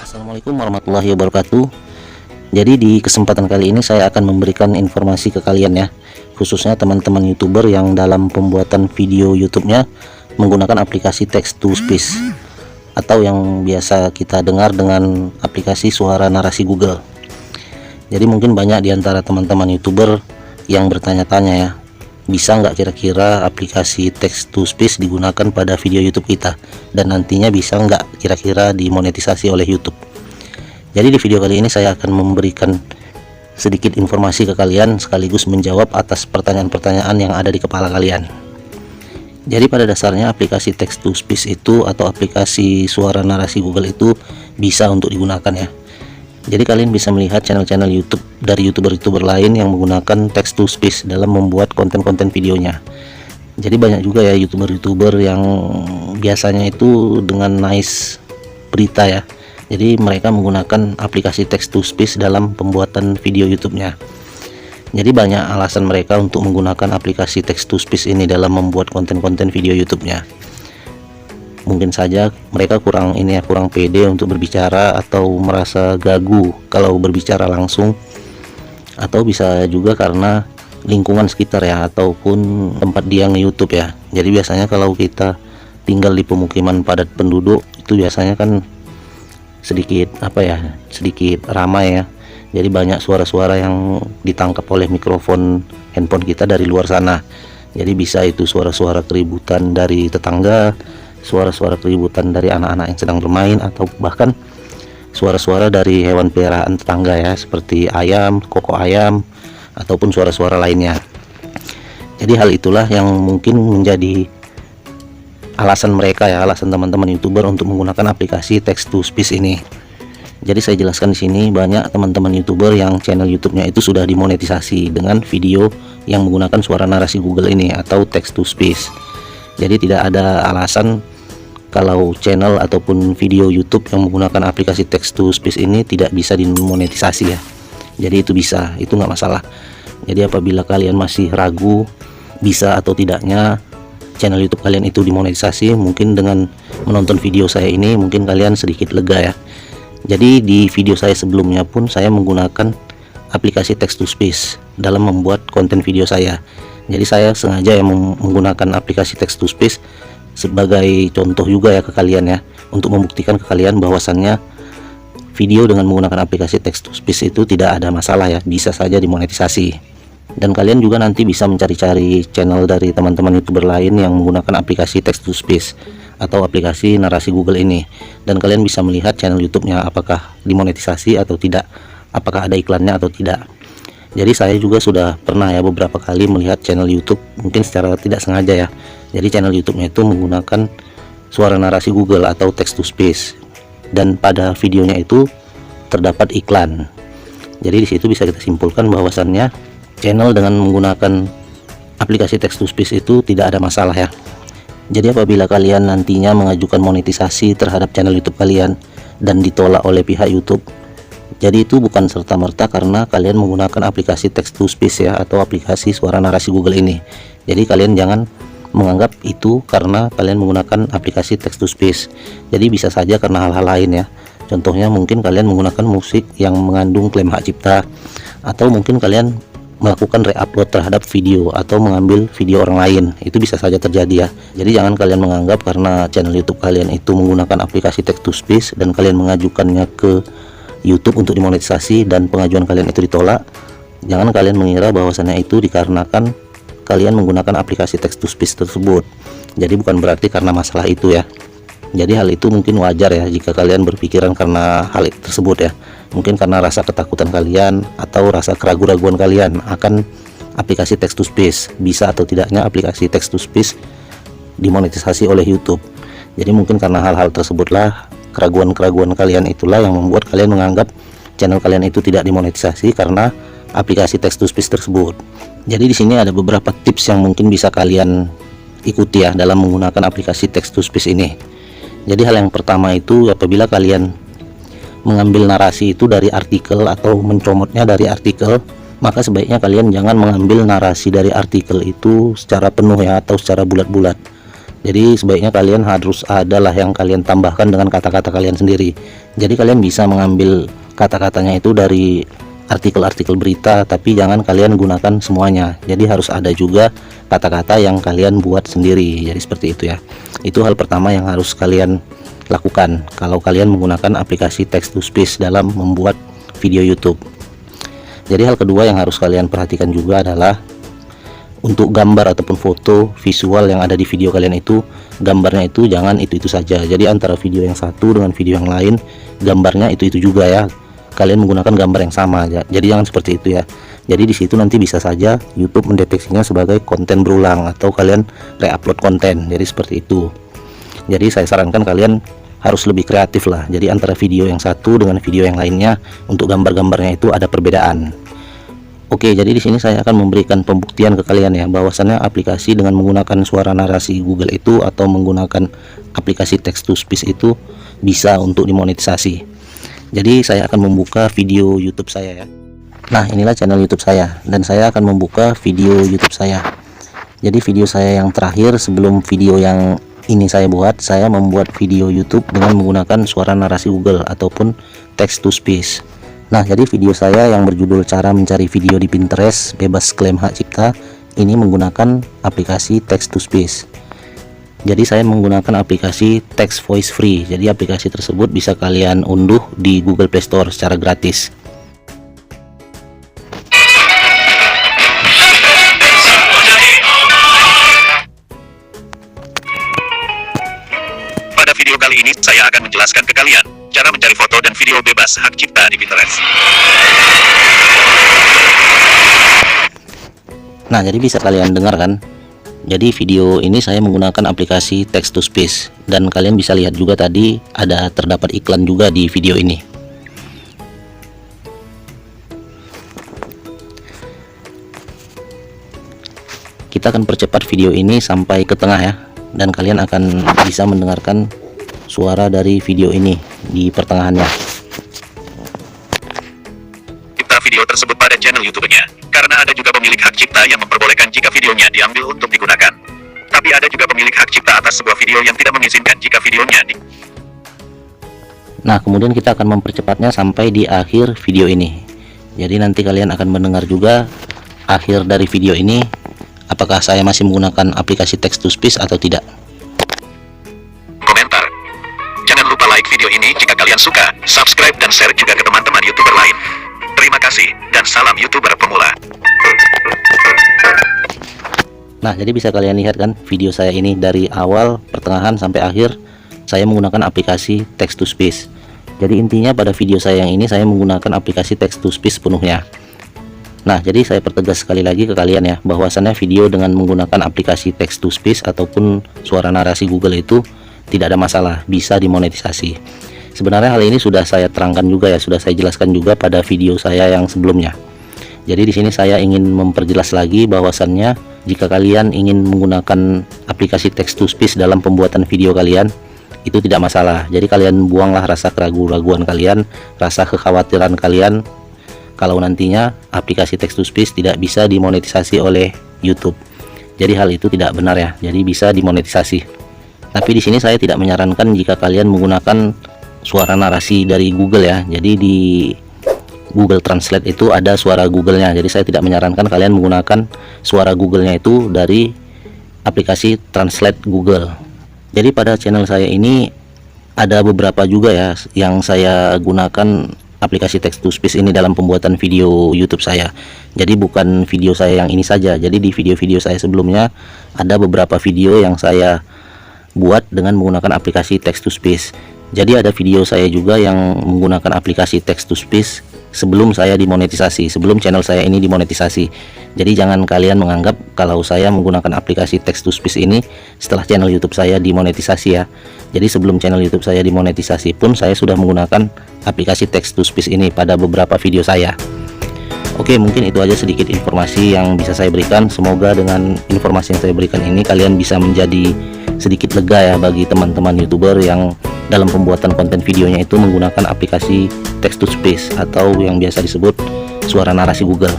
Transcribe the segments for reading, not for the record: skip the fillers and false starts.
Assalamualaikum warahmatullahi wabarakatuh. Jadi di kesempatan kali ini saya akan memberikan informasi ke kalian ya, khususnya teman-teman YouTuber yang dalam pembuatan video YouTube-nya menggunakan aplikasi text to speech atau yang biasa kita dengar dengan aplikasi suara narasi Google. Jadi mungkin banyak di antara teman-teman YouTuber yang bertanya-tanya ya, bisa nggak kira-kira aplikasi text to speech digunakan pada video YouTube kita, dan nantinya bisa nggak kira-kira dimonetisasi oleh YouTube. Jadi di video kali ini saya akan memberikan sedikit informasi ke kalian sekaligus menjawab atas pertanyaan-pertanyaan yang ada di kepala kalian. Jadi pada dasarnya aplikasi text to speech itu atau aplikasi suara narasi Google itu bisa untuk digunakan ya. Jadi kalian bisa melihat channel-channel YouTube dari YouTuber-YouTuber lain yang menggunakan text to speech dalam membuat konten-konten videonya. Jadi banyak juga ya YouTuber-YouTuber yang biasanya itu dengan nice berita ya. Jadi mereka menggunakan aplikasi text to speech dalam pembuatan video YouTube-nya. Jadi banyak alasan mereka untuk menggunakan aplikasi text to speech ini dalam membuat konten-konten video YouTube-nya. Mungkin saja mereka kurang pede untuk berbicara atau merasa gagu kalau berbicara langsung, atau bisa juga karena lingkungan sekitar ya, ataupun tempat dia nge-YouTube ya. Jadi biasanya kalau kita tinggal di pemukiman padat penduduk itu biasanya kan sedikit ramai ya. Jadi banyak suara-suara yang ditangkap oleh mikrofon handphone kita dari luar sana. Jadi bisa itu suara-suara keributan dari tetangga, suara-suara keributan dari anak-anak yang sedang bermain, atau bahkan suara-suara dari hewan peliharaan tetangga ya, seperti ayam, koko ayam, ataupun suara-suara lainnya. Jadi hal itulah yang mungkin menjadi alasan mereka ya, alasan teman-teman YouTuber untuk menggunakan aplikasi text to speech ini. Jadi saya jelaskan di sini, banyak teman-teman YouTuber yang channel YouTube-nya itu sudah dimonetisasi dengan video yang menggunakan suara narasi Google ini atau text to speech. Jadi tidak ada alasan kalau channel ataupun video YouTube yang menggunakan aplikasi text to speech ini tidak bisa dimonetisasi ya. Jadi itu bisa, itu nggak masalah. Jadi apabila kalian masih ragu bisa atau tidaknya channel YouTube kalian itu dimonetisasi, mungkin dengan menonton video saya ini mungkin kalian sedikit lega ya. Jadi di video saya sebelumnya pun saya menggunakan aplikasi text to speech dalam membuat konten video saya. Jadi saya sengaja yang menggunakan aplikasi text to speech sebagai contoh juga ya ke kalian ya, untuk membuktikan ke kalian bahwasannya video dengan menggunakan aplikasi text to speech itu tidak ada masalah ya, bisa saja dimonetisasi. Dan kalian juga nanti bisa mencari-cari channel dari teman-teman YouTuber lain yang menggunakan aplikasi text to speech atau aplikasi narasi Google ini, dan kalian bisa melihat channel YouTube-nya apakah dimonetisasi atau tidak, apakah ada iklannya atau tidak. Jadi saya juga sudah pernah ya beberapa kali melihat channel YouTube mungkin secara tidak sengaja ya. Jadi channel YouTube-nya itu menggunakan suara narasi Google atau text to speech, dan pada videonya itu terdapat iklan. Jadi di situ bisa kita simpulkan bahwasannya channel dengan menggunakan aplikasi text to speech itu tidak ada masalah ya. Jadi apabila kalian nantinya mengajukan monetisasi terhadap channel YouTube kalian dan ditolak oleh pihak YouTube, jadi itu bukan serta-merta karena kalian menggunakan aplikasi text to speech ya, atau aplikasi suara narasi Google ini. Jadi kalian jangan menganggap itu karena kalian menggunakan aplikasi text to speech. Jadi bisa saja karena hal-hal lain ya. Contohnya mungkin kalian menggunakan musik yang mengandung klaim hak cipta, atau mungkin kalian melakukan re-upload terhadap video atau mengambil video orang lain. Itu bisa saja terjadi ya. Jadi jangan kalian menganggap karena channel YouTube kalian itu menggunakan aplikasi text to speech dan kalian mengajukannya ke YouTube untuk dimonetisasi dan pengajuan kalian itu ditolak, jangan kalian mengira bahwasannya itu dikarenakan kalian menggunakan aplikasi text to speech tersebut. Jadi bukan berarti karena masalah itu ya. Jadi hal itu mungkin wajar ya jika kalian berpikiran karena hal tersebut ya. Mungkin karena rasa ketakutan kalian atau rasa keraguan-raguan kalian akan aplikasi text to speech, bisa atau tidaknya aplikasi text to speech dimonetisasi oleh YouTube. Jadi mungkin karena hal-hal tersebutlah, keraguan-keraguan kalian itulah yang membuat kalian menganggap channel kalian itu tidak dimonetisasi karena aplikasi text to speech tersebut. Jadi di sini ada beberapa tips yang mungkin bisa kalian ikuti ya dalam menggunakan aplikasi text to speech ini. Jadi hal yang pertama itu, apabila kalian mengambil narasi itu dari artikel atau mencomotnya dari artikel maka sebaiknya kalian jangan mengambil narasi dari artikel itu secara penuh ya, atau secara bulat-bulat. Jadi sebaiknya kalian harus adalah yang kalian tambahkan dengan kata-kata kalian sendiri. Jadi kalian bisa mengambil kata-katanya itu dari artikel-artikel berita, tapi jangan kalian gunakan semuanya. Jadi harus ada juga kata-kata yang kalian buat sendiri. Jadi seperti itu ya. Itu hal pertama yang harus kalian lakukan kalau kalian menggunakan aplikasi text to speech dalam membuat video YouTube. Jadi hal kedua yang harus kalian perhatikan juga adalah untuk gambar ataupun foto visual yang ada di video kalian itu, gambarnya itu jangan itu saja. Jadi antara video yang satu dengan video yang lain, gambarnya itu juga ya. Kalian menggunakan gambar yang sama ya. Jadi jangan seperti itu ya. Jadi di situ nanti bisa saja YouTube mendeteksinya sebagai konten berulang atau kalian reupload konten. Jadi seperti itu. Jadi saya sarankan kalian harus lebih kreatif lah. Jadi antara video yang satu dengan video yang lainnya, untuk gambar-gambarnya itu ada perbedaan. Oke, jadi di sini saya akan memberikan pembuktian ke kalian ya, bahwasannya aplikasi dengan menggunakan suara narasi Google itu atau menggunakan aplikasi text to speech itu bisa untuk dimonetisasi. Jadi saya akan membuka video YouTube saya ya. Nah, inilah channel YouTube saya dan saya akan membuka video YouTube saya. Jadi video saya yang terakhir sebelum video yang ini saya buat, saya membuat video YouTube dengan menggunakan suara narasi Google ataupun text to speech. Nah, jadi video saya yang berjudul cara mencari video di Pinterest bebas klaim hak cipta ini menggunakan aplikasi text to speech. Jadi saya menggunakan aplikasi text voice free. Jadi aplikasi tersebut bisa kalian unduh di Google Play Store secara gratis. Pada video kali ini saya akan menjelaskan ke kalian cara mencari foto dan video bebas hak cipta di Pinterest. Nah, jadi bisa kalian dengar kan? Jadi video ini saya menggunakan aplikasi text to speech dan kalian bisa lihat juga tadi ada terdapat iklan juga di video ini. Kita akan percepat video ini sampai ke tengah ya, dan kalian akan bisa mendengarkan suara dari video ini di pertengahannya. Cipta video tersebut pada channel YouTube-nya, karena ada juga pemilik hak cipta yang memperbolehkan jika videonya diambil untuk digunakan. Tapi ada juga pemilik hak cipta atas sebuah video yang tidak mengizinkan jika videonya Nah, kemudian kita akan mempercepatnya sampai di akhir video ini. Jadi nanti kalian akan mendengar juga akhir dari video ini, apakah saya masih menggunakan aplikasi text to speech atau tidak. Komentar. Jangan lupa like video ini jika kalian suka, subscribe dan share juga ke teman-teman YouTuber lain. Terima kasih, dan salam YouTuber pemula. Nah, jadi bisa kalian lihat kan video saya ini dari awal, pertengahan sampai akhir saya menggunakan aplikasi text to speech. Jadi intinya pada video saya yang ini saya menggunakan aplikasi text to speech sepenuhnya. Nah, jadi saya pertegas sekali lagi ke kalian ya, bahwasannya video dengan menggunakan aplikasi text to speech ataupun suara narasi Google itu tidak ada masalah, bisa dimonetisasi. Sebenarnya hal ini sudah saya terangkan juga ya, sudah saya jelaskan juga pada video saya yang sebelumnya. Jadi di sini saya ingin memperjelas lagi bahwasannya jika kalian ingin menggunakan aplikasi text to speech dalam pembuatan video kalian, itu tidak masalah. Jadi kalian buanglah rasa keraguan-raguan kalian, rasa kekhawatiran kalian kalau nantinya aplikasi text to speech tidak bisa dimonetisasi oleh YouTube. Jadi hal itu tidak benar ya. Jadi bisa dimonetisasi. Tapi di sini saya tidak menyarankan jika kalian menggunakan suara narasi dari Google ya. Jadi di Google Translate itu ada suara Google-nya. Jadi saya tidak menyarankan kalian menggunakan suara Google-nya itu dari aplikasi Translate Google. Jadi pada channel saya ini ada beberapa juga ya yang saya gunakan aplikasi text to speech ini dalam pembuatan video YouTube saya. Jadi bukan video saya yang ini saja. Jadi di video-video saya sebelumnya ada beberapa video yang saya buat dengan menggunakan aplikasi text to speech. Jadi ada video saya juga yang menggunakan aplikasi text to speech sebelum saya dimonetisasi, sebelum channel saya ini dimonetisasi. Jadi jangan kalian menganggap kalau saya menggunakan aplikasi text to speech ini setelah channel YouTube saya dimonetisasi ya. Jadi sebelum channel YouTube saya dimonetisasi pun saya sudah menggunakan aplikasi text to speech ini pada beberapa video saya. Oke, mungkin itu aja sedikit informasi yang bisa saya berikan. Semoga dengan informasi yang saya berikan ini kalian bisa menjadi sedikit lega ya bagi teman-teman YouTuber yang dalam pembuatan konten videonya itu menggunakan aplikasi text to speech atau yang biasa disebut suara narasi Google.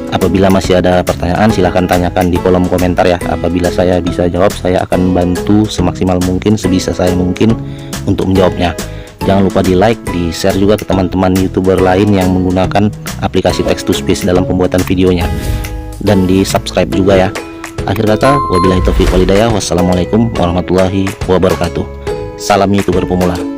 Apabila masih ada pertanyaan, silahkan tanyakan di kolom komentar ya. Apabila saya bisa jawab, saya akan bantu semaksimal mungkin, sebisa saya mungkin untuk menjawabnya. Jangan lupa di like, di share juga ke teman-teman YouTuber lain yang menggunakan aplikasi Text to Speech dalam pembuatan videonya, dan di subscribe juga ya. Akhir kata, wabillahi taufiq walhidayah. Wassalamualaikum warahmatullahi wabarakatuh. Salam YouTuber pemula.